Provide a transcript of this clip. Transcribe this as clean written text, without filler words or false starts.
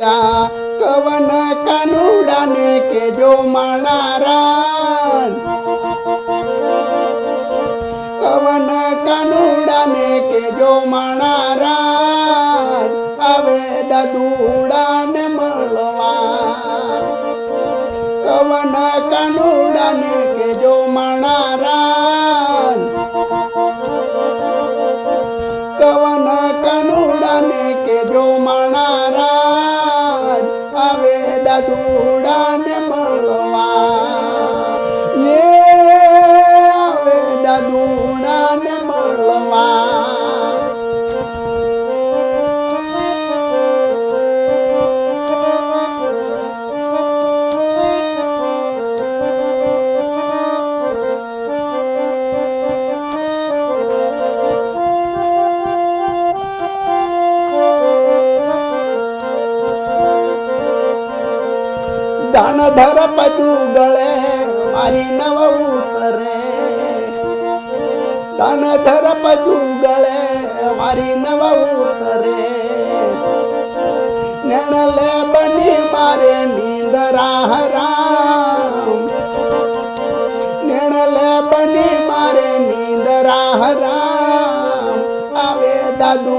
કવન કાનુડાને કેજો માણારાન, કવન કાનુડાને કેજો માણારાન, આવે દાદુડાને મળવા. કવન કાનુડાને કેજો માણારાન, કવન કાનુડાને કેજો માણારાન, આવે દાદુડાને મળવા. આવે દાદુડાને મળવા. દાનધર પદુ ગળે મારી નવ ઉતરે, દાનધર પદુ ગળે મારી નવ ઉતરે. નેણલે બની મારે નીંદરા હરામ, નેણલે બની મારે નીંદરા હરામ, આવે દાદુ